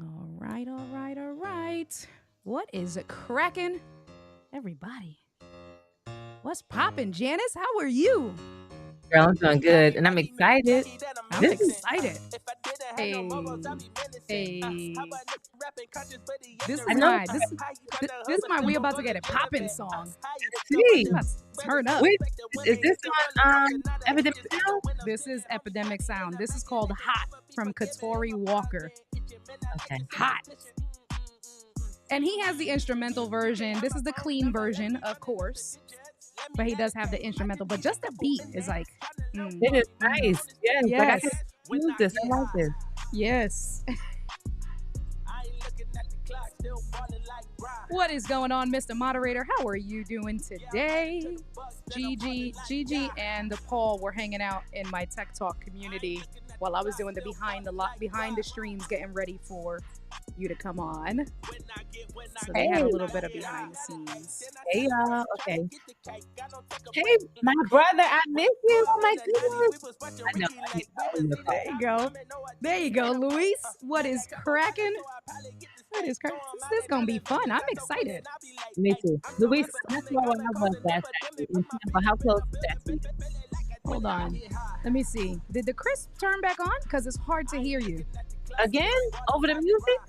All right, all right, all right. What is cracking? Everybody. What's popping, Janice? How are you? Girl, I'm doing good, and I'm excited. I'm This is excited. Hey, hey. This I is know my this is my we about to get it popping song. see. We about to turn up. Wait, is this on Epidemic Sound? This is Epidemic Sound. This is called Hot from Katori Walker. Okay. Hot. And he has the instrumental version. This is the clean version, of course. But he does have the instrumental. But just the beat is like, It is nice. Yes, like I yes, can use this. I like this. yes. What is going on, Mr. Moderator? How are you doing today? Gigi, and Paul were hanging out in my Tech Talk community while I was doing the behind the streams, getting ready for you to come on. So they had a Hey, little bit of behind the scenes. hey, y'all. Okay. Hey, my brother, I miss you. Oh my goodness. I know. I need to call you. There you go. There you go, Luis. What is cracking? What is cracking? This is gonna be fun. I'm excited. Me too. Luis, that's where I was last Saturday in Tampa. How close is that to you? Hold on. Let me see. Did the crisp turn back on? Because it's hard to hear you. Again, over the music?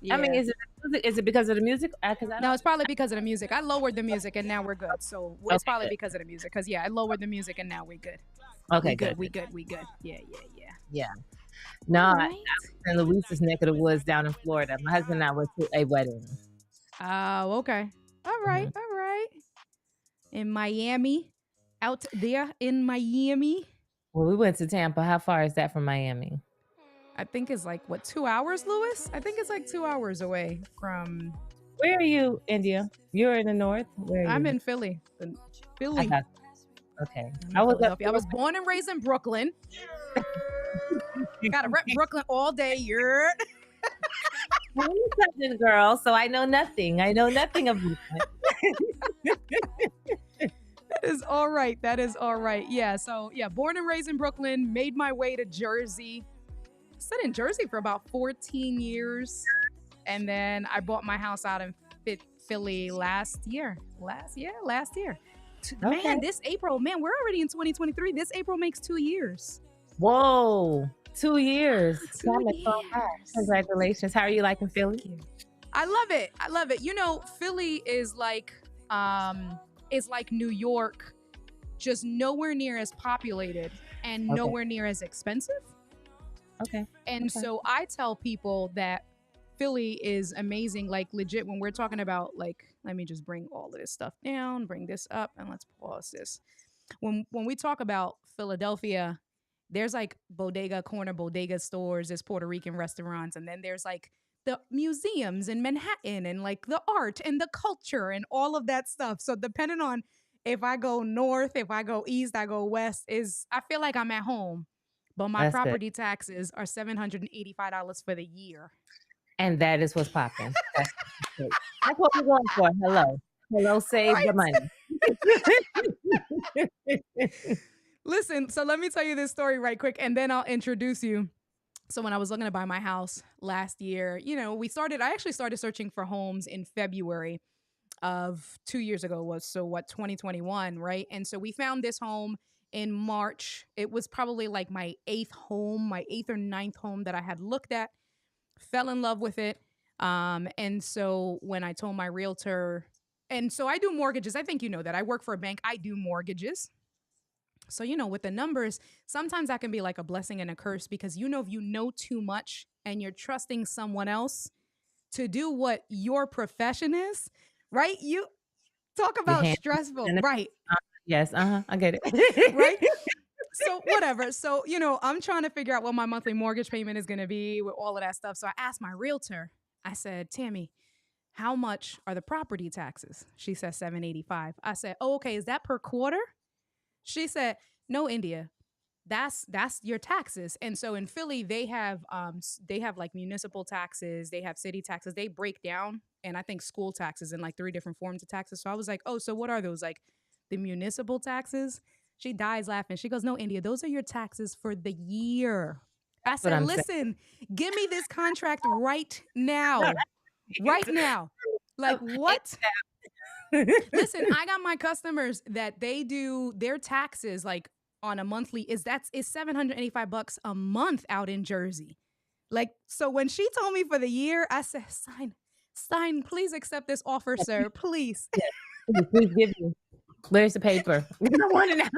Yeah. I mean, is it the music? Is it because of the music? Because I No, don't. it's probably because of the music. I lowered the music and now we're good. So it's Okay, probably good. because of the music. Because yeah, I lowered the music and now we're good. Okay, We good. good. We good. We good. Yeah, yeah, yeah. Yeah. No, All I right. was in Luis's neck of the woods down in Florida. My husband and I went to a wedding. Oh, okay. All right. Mhm. All right. In Miami, out there in Miami. Well, we went to Tampa. How far is that from Miami? I think it's like what 2 hours, Lewis? I think it's like 2 hours away from. Where are you, India? You're in the north. Where are I'm you? in Philly. I Philly. got. Okay. I'm I in was up Philadelphia. I was born and raised in Brooklyn. Gotta rep Brooklyn all day. You're. I'm a Southern girl, so I know nothing. I know nothing of Brooklyn. That is all right. That is all right. Yeah. So yeah, born and raised in Brooklyn. Made my way to Jersey. Stayed in Jersey for about 14 years, and then I bought my house out in Philly last year. Last year. Okay. Man, this April. Man, we're already in 2023. This April makes 2 years. Whoa, 2 years. 2 Time is so fast. years. Congratulations. How are you liking Philly? Thank you. I love it. I love it. You know, Philly is like New York, just nowhere near as populated and Okay. nowhere near as expensive. Okay. And Okay. so I tell people that Philly is amazing, like legit when we're talking about like, let me just bring all of this stuff down, bring this up, and let's pause this. When we talk about Philadelphia, there's like corner bodega stores, there's Puerto Rican restaurants, and then there's like the museums in Manhattan and like the art and the culture and all of that stuff. So depending on if I go north, if I go east, I go west, is I feel like I'm at home. But my That's good. property taxes are $785 for the year. And that is what's popping. That's great. That's what we're going for. Hello. Hello, save the money. Listen, so let me tell you this story right quick and then I'll introduce you. So when I was looking to buy my house last year, you know, I actually started searching for homes in February of 2 years ago, was so what, 2021, right? And so we found this home in March. It was probably like my eighth or ninth home that I had looked at, fell in love with it. And so when I told my realtor, and so I do mortgages, I think you know that. I work for a bank, I do mortgages. So, you know, with the numbers, sometimes that can be like a blessing and a curse because, you know, if you know too much and you're trusting someone else to do what your profession is, right? You talk Your about hand stressful, in the- right? Yes, I get it. Right? So, whatever. So, you know, I'm trying to figure out what my monthly mortgage payment is going to be with all of that stuff. So I asked my realtor, I said, Tammy, how much are the property taxes? She said 785. I said, oh, okay. Is that per quarter? She said, no, India. That's your taxes. And so in Philly, they have like municipal taxes, they have city taxes, they break down, and I think school taxes in like 3 different forms of taxes. So I was like, oh, so what are those? Like the municipal taxes? She dies laughing. She goes, no, India, those are your taxes for the year. I what said, I'm saying. listen, give me this contract right No, now. Right now. Like, and what? Listen, I got my customers that they do their taxes like on a monthly is $785 a month out in Jersey. Like, so when she told me for the year, I said, sign, please accept this offer, sir. Please. Yes, please give me. Where's the paper? I want to know.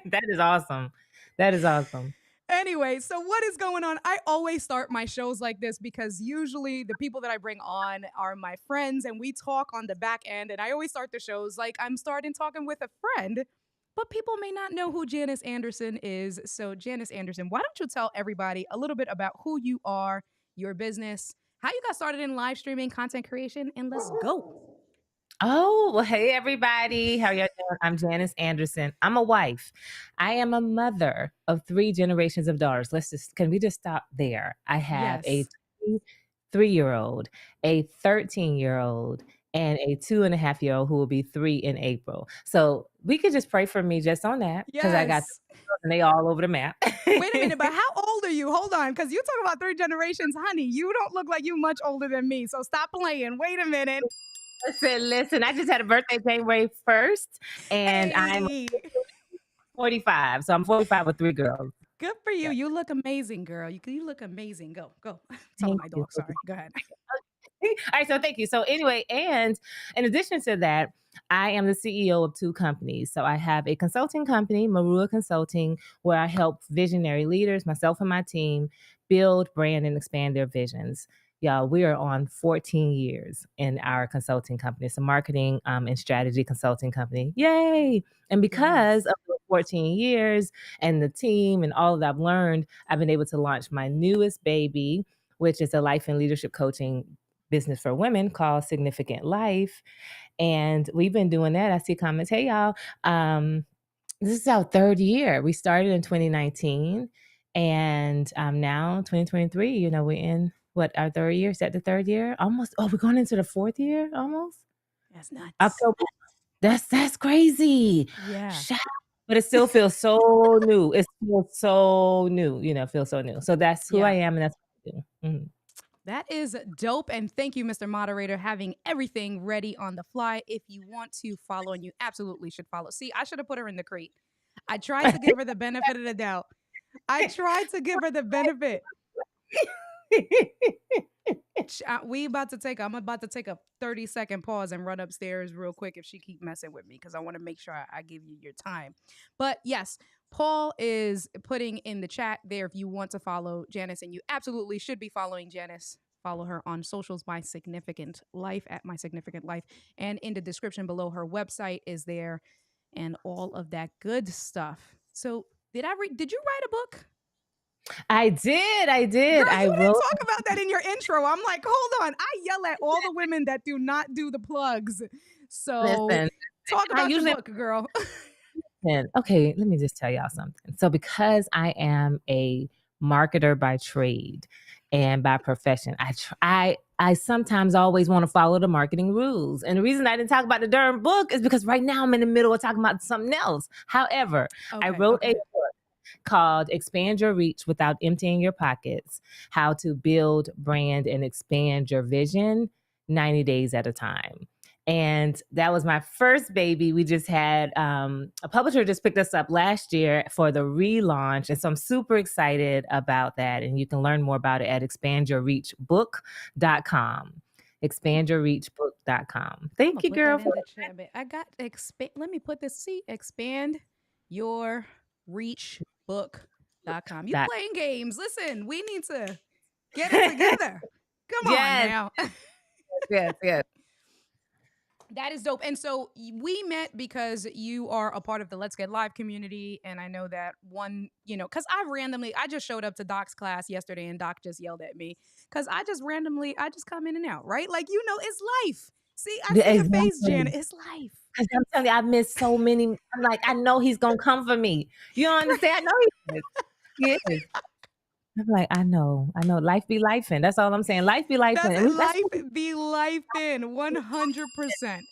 That is awesome. That is awesome. Anyway, so what is going on? I always start my shows like this because usually the people that I bring on are my friends and we talk on the back end. And I always start the shows like I'm starting talking with a friend, but people may not know who Janice Anderson is. So, Janice Anderson, why don't you tell everybody a little bit about who you are, your business, how you got started in live streaming, content creation, and let's go. Oh, well, hey, everybody. How y'all doing? I'm Janice Anderson. I'm a wife. I am a mother of 3 generations of daughters. Can we just stop there? I have a Yes. 3-year-old, a 13-year-old, and a 2.5-year-old who will be 3 in April. So we could just pray for me just on that because I got Yes. and they all over the map. Wait a minute, but how old are you? Hold on, because you talk about 3 generations, honey. You don't look like you much older than me. So stop playing. Wait a minute. Listen, I just had a birthday January 1st, and I'm Hey, 45. So I'm 45 with 3 girls. good for you. Yeah. You look amazing, girl. You look amazing. Go. Telling Thank my you. dog. Sorry. Go ahead. All right, so thank you. So anyway, and in addition to that, I am the CEO of 2 companies. So I have a consulting company, Moruwa Consulting, where I help visionary leaders, myself and my team, build, brand, and expand their visions. Y'all, we are on 14 years in our consulting company. It's a marketing and strategy consulting company. Yay! And because Yes. of the 14 years and the team and all that I've learned, I've been able to launch my newest baby, which is a life and leadership coaching business for women called Significant Life. And we've been doing that. I see comments. Hey, y'all. This is our 3rd year. We started in 2019 and now 2023, we're in what, our 3rd year? Is that the 3rd year? Almost. Oh, we're going into the 4th year almost. That's nuts. October. That's crazy. Yeah. Shout But it still feels so new. It feels so new, feels so new. So that's who I Yeah. am and that's what I do. Mhm. That is dope. And thank you, Mr. Moderator, having everything ready on the fly. If you want to follow, and you absolutely should follow. See, I should have put her in the crate. I tried to give her the benefit of the doubt. I tried to give her the benefit. I'm about to take a 30-second pause and run upstairs real quick if she keep messing with me because I want to make sure I give you your time. But yes, Paul is putting in the chat there if you want to follow Janice, and you absolutely should be following Janice. Follow her on socials, My Significant Life, at My Significant Life. And in the description below, her website is there and all of that good stuff. So did you write a book? I did. Girl, I you didn't wrote. talk about that in your intro. I'm like, hold on. I yell at all the women that do not do the plugs. So Listen, talk I about your usually book, girl. okay, let me just tell y'all something. So because I am a marketer by trade and by profession, I sometimes always want to follow the marketing rules. And the reason I didn't talk about the darn book is because right now I'm in the middle of talking about something else. However, I wrote a book called Expand Your Reach Without Emptying Your Pockets: How to Build, Brand, and Expand Your Vision 90 Days at a Time. And that was my first baby. We just had a publisher just picked us up last year for the relaunch. And so I'm super excited about that. And you can learn more about it at expandyourreachbook.com. Expandyourreachbook.com. Thank you, girl. I got let me put this. See, expand your reachbook.com. You playing games. Listen, we need to get it together. Come on now. Yes. That is dope. And so we met because you are a part of the Let's Get Live community. And I know that because I just showed up to Doc's class yesterday and Doc just yelled at me because I just come in and out, right? Like, it's life. See, I see your face, Janet. It's life. Because I'm telling you, I missed so many. I'm like, I know he's going to come for me. You don't understand? I know he is. He is. I'm like, I know. Life be life in. That's all I'm saying. Life be life in. Life be life in 100%.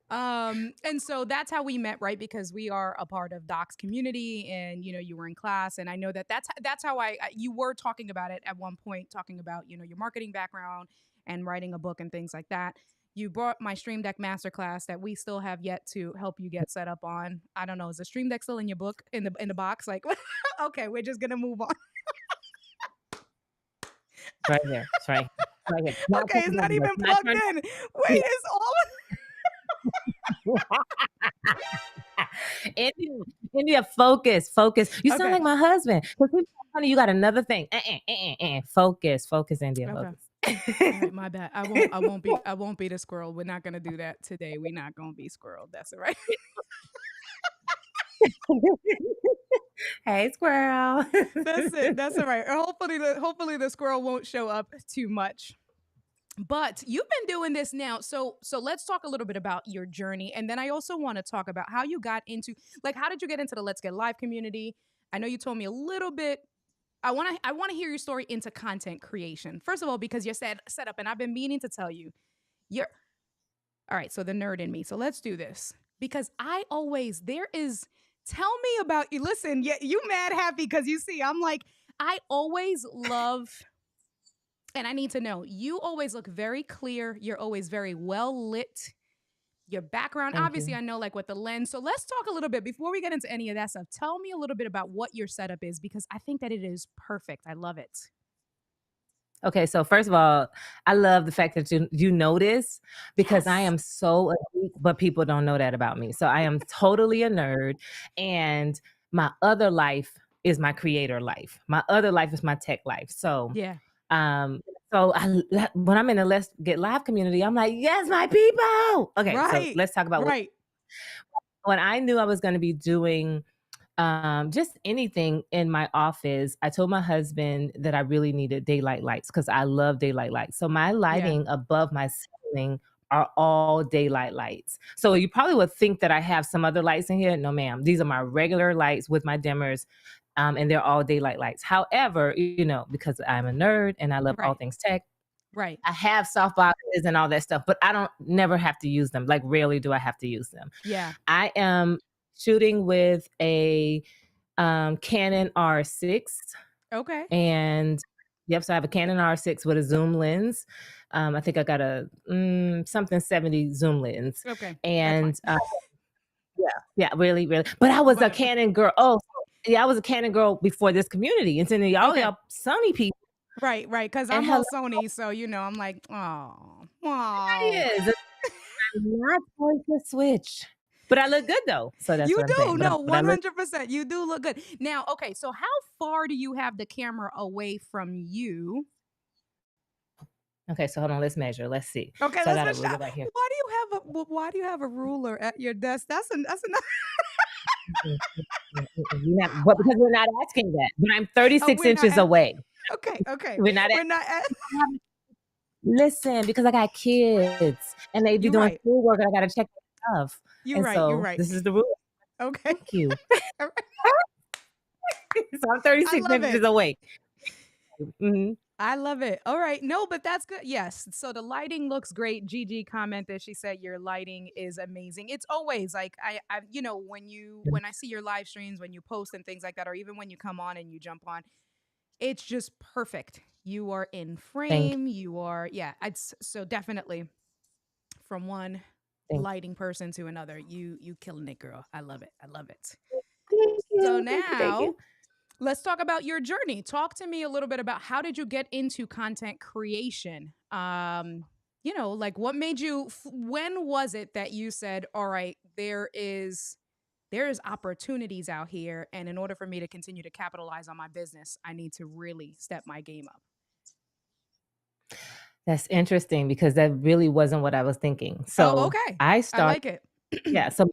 And so that's how we met, right? Because we are a part of Doc's community, and you were in class, and I know that that's how you were talking about it at one point, talking about your marketing background and writing a book and things like that. You brought my Stream Deck masterclass that we still have yet to help you get set up on. I don't know, is the Stream Deck still in your book in the box? Like, okay, we're just gonna move on. It's right there. It's right. Right here. Now Okay, it's not even can I plugged turn in. Wait, it's all. India, India, focus, focus. You sound Okay. like my husband. Honey, you got another thing. Focus, focus, India, Okay. focus. All right, my bad. I won't be the squirrel. We're not gonna do that today. We're not gonna be squirrel. That's all right. Hey, squirrel. That's it. That's all right. Hopefully the squirrel won't show up too much. But you've been doing this now. So let's talk a little bit about your journey. And then I also want to talk about how you got into, like, how did you get into the Let's Get Live community? I know you told me a little bit. I want to hear your story into content creation. First of all, because you're set up, and I've been meaning to tell you, you're all right. So the nerd in me. So let's do this, because tell me about you. Listen, yeah, you mad happy because you see, I'm like, I always love, and I need to know, you always look very clear. You're always very well lit. Your background, Thank obviously, you. I know, like, with the lens. So let's talk a little bit before we get into any of that stuff. Tell me a little bit about what your setup is, because I think that it is perfect. I love it. Okay, so first of all, I love the fact that you notice, because I Yes. am so a geek, but people don't know that about me. So I am totally a nerd, and my other life is my creator life. My other life is my tech life. Yeah. Um, when I'm in the Let's Get Live community, I'm like, yes, my people. Okay, so Right. let's talk about Right. when I knew I was going to be doing just anything in my office. I told my husband that I really needed daylight lights because I love daylight lights. So my Yeah. lighting above my ceiling are all daylight lights. So you probably would think that I have some other lights in here. No, ma'am. These are my regular lights with my dimmers. And they're all daylight lights. However, because I'm a nerd and I love all Right. things tech, Right. I have soft boxes and all that stuff, but I don't never have to use them. Like, rarely do I have to use them. Yeah. I am shooting with a Canon R6, Okay. and yep, so I have a Canon R6 with a zoom lens. I think I got a something 70 zoom lens, Okay. That's fine. and yeah, yeah, really, really. But I was a Whatever. Canon girl. Oh, yeah, I was a Canon girl before this community, and so then Okay. y'all Sony people, Right. Right. Because and I'm all hello, Sony, so I'm like, oh, it oh. is. I'm not going to switch, but I look good though, so that's You what I'm saying. do. No, But I look 100%. You do look good. Now, okay, so how far do you have the camera away from you? okay. So hold on, let's measure. Let's see. Okay, So I let's got a make ruler sure. right here. Why do you have a ruler at your desk? That's enough. Mm, but because we're not asking that. But I'm Oh, 36 we're not inches at. away. Okay, okay. We're not at We're not at. listen, because I got kids and they be You're doing right. schoolwork and I gotta check their stuff. You're And right. You're so right. this is the rule. Okay. Thank you. All right. So I'm I 36 love inches it. away. Mhm. I love it. All right. No, but that's good. Yes. So the lighting looks great. Gigi commented. She said your lighting is amazing. It's always like when I see your live streams, when you post and things like that, or even when you come on and you jump on, it's just perfect. You are in Thank frame. You are, yeah. It's so definitely from one thank lighting person to another. You killing it, girl. I love it. I love it. thank So you. Thank you. Thank now you. let's talk about your journey. Talk to me a little bit about how did you get into content creation? Like, what made you when was it that you said, "All right, there is opportunities out here, and in order for me to continue to capitalize on my business, I need to really step my game up." That's interesting because that really wasn't what I was thinking. Oh, So okay. I I started like it. yeah, so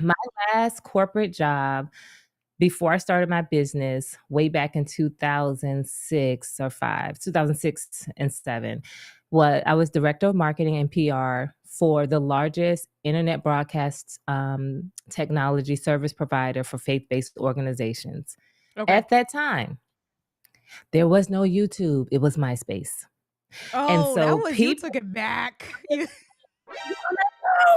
my last corporate job before I started my business way back in 2006 or 5, 2006 and 7, what I was director of marketing and PR for the largest internet broadcast technology service provider for faith-based organizations. Okay. At that time, there was no YouTube, it was MySpace. And Oh, that so was you people took it back. You Oh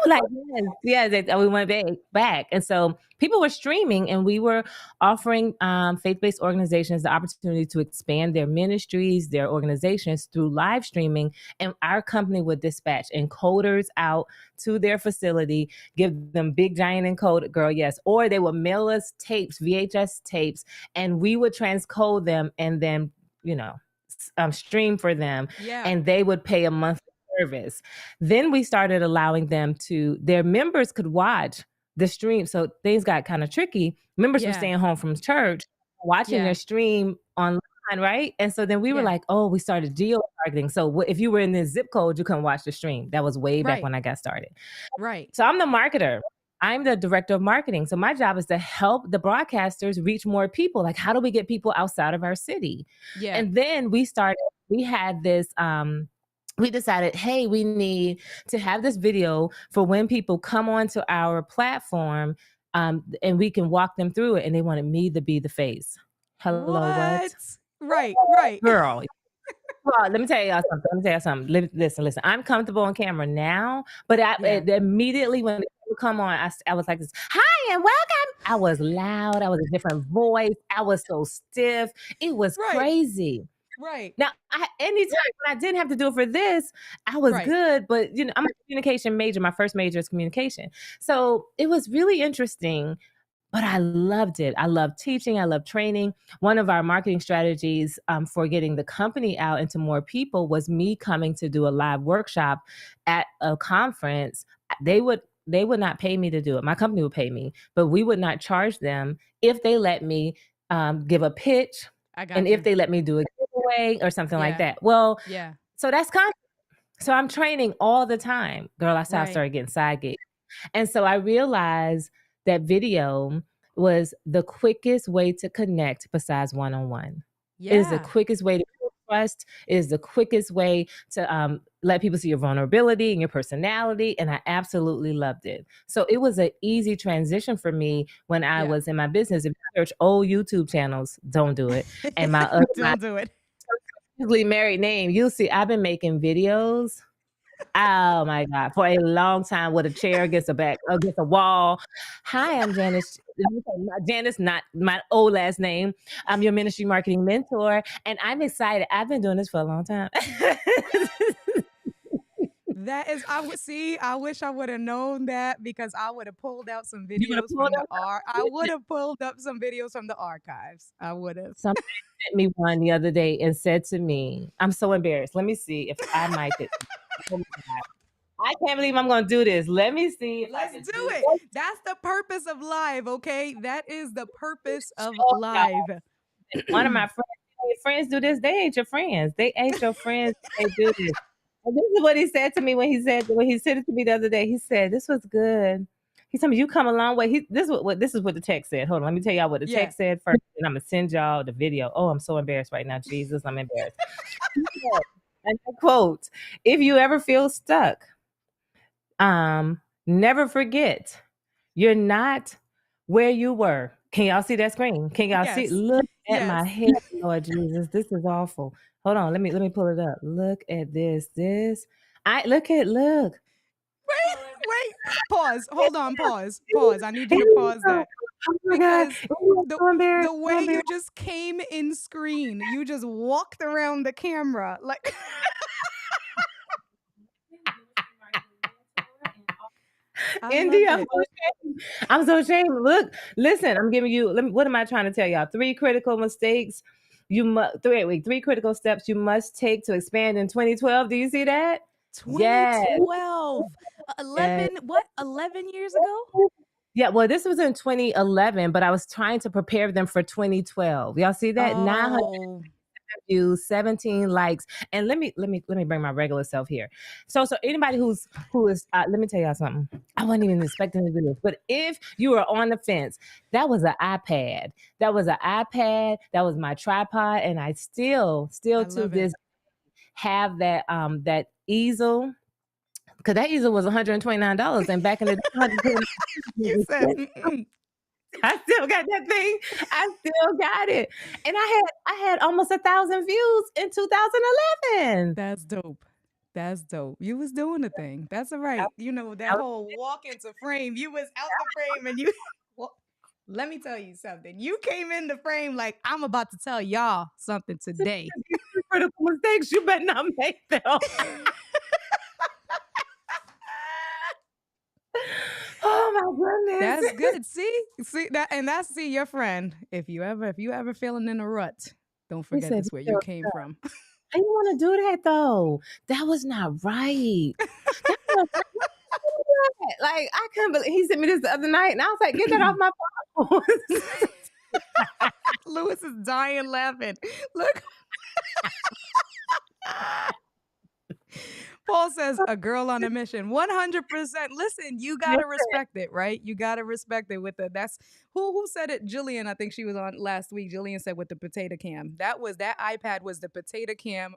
Like, we went back. And so people were streaming, and we were offering faith-based organizations the opportunity to expand their ministries, their organizations through live streaming. And our company would dispatch encoders out to their facility, give them big giant encoder, girl, yes, or they would mail us tapes, VHS tapes, and we would transcode them and then, stream for them, Yeah. and they would pay a monthly service. Then we started allowing them their members could watch the stream. So things got kind of tricky. Members were Yeah. staying home from church, watching their stream online, right? And so then we were like, oh, we started geo-targeting. So if you were in this zip code, you couldn't watch the stream. That was way back when I got started. Right. So I'm the marketer. I'm the director of marketing. So my job is to help the broadcasters reach more people. Like, how do we get people outside of our city? Yeah. And then we had this, we decided, hey, we need to have this video for when people come onto our platform, and we can walk them through it. And they wanted me to be the face. Hello, what? Right. Girl. Well, let me tell y'all something. Listen. I'm comfortable on camera now, but immediately when people come on, I was like this, hi and welcome. I was loud. I was a different voice. I was so stiff. It was crazy. Right. Now, anytime when I didn't have to do it for this, I was good. But, I'm a communication major. My first major is communication. So it was really interesting. But I loved it. I loved teaching. I loved training. One of our marketing strategies for getting the company out into more people was me coming to do a live workshop at a conference. They would not pay me to do it. My company would pay me, but we would not charge them if they let me give a pitch, if they let me do a giveaway or something like that. Well, so that's so I'm training all the time. Girl, I started getting side gigs. And so I realized that video was the quickest way to connect besides one-on-one. It is the quickest way to build trust. It is the quickest way to let people see your vulnerability and your personality. And I absolutely loved it. So it was an easy transition for me when I was in my business. If you search old YouTube channels, don't do it. And don't do it. Married name, you'll see I've been making videos. Oh my God, for a long time with a chair against a wall. Hi, I'm Janice. Janice, not my old last name. I'm your ministry marketing mentor, and I'm excited. I've been doing this for a long time. I wish I would have known that, because I would have pulled out some videos I would have pulled up some videos from the archives. I would have. Somebody sent me one the other day and said to me, I'm so embarrassed. Let me see if I might get. Oh my God. I can't believe I'm going to do this. Let me see. Let's do it. That's the purpose of live, okay? That is the purpose of live. One of my friends do this. They ain't your friends. They ain't your friends. They do this. And this is what he said to me when he said it to me the other day. He said, this was good. He told me, you come a long way. This is what the text said. Hold on. Let me tell y'all what the text said first. And I'm going to send y'all the video. Oh, I'm so embarrassed right now. Jesus, I'm embarrassed. And I quote, if you ever feel stuck, never forget, you're not where you were. Can y'all see that screen? Can y'all see? Look at my head, Lord Jesus. This is awful. Hold on. Let me pull it up. Look at this. Look. Wait. Pause. Hold on. Pause. I need you to pause that. Because the way you just came in screen, you just walked around the camera like. Indy, I'm so ashamed. Look, listen, I'm giving you, what am I trying to tell y'all? 3 critical mistakes. Three critical steps you must take to expand in 2012. Do you see that? 2012. 11 years ago? Yeah, well, this was in 2011, but I was trying to prepare them for 2012. Y'all see that? 900 views, 17 likes. And let me bring my regular self here. So anybody who is let me tell y'all something. I wasn't even expecting to do this, but if you were on the fence, that was an iPad. That was my tripod, and I still to this have that that easel. Because that easel was $129, and back in the day, you said, I still got that thing. I still got it, and I had almost 1,000 views in 2011. That's dope. That's dope. You was doing the thing. That's all I right. You know, that I whole walk into frame, you was out the frame and you well, let me tell you something. You came in the frame like I'm about to tell y'all something today. these are critical mistakes, you better not make them. Oh my That's goodness. good. See that, and that's see your friend. If you ever feeling in a rut, don't He forget said, this where you came from. "How you wanna do that though? That was not right. That was not right." Like, I couldn't believe he sent me this the other night, and I was like, "Get that off my phone." Lewis is dying laughing. Look. Paul says a girl on a mission. 100%. Listen, you gotta respect it, right? You gotta respect it with the that's who said it? Jillian, I think she was on last week. Jillian said with the potato cam. That iPad was the potato cam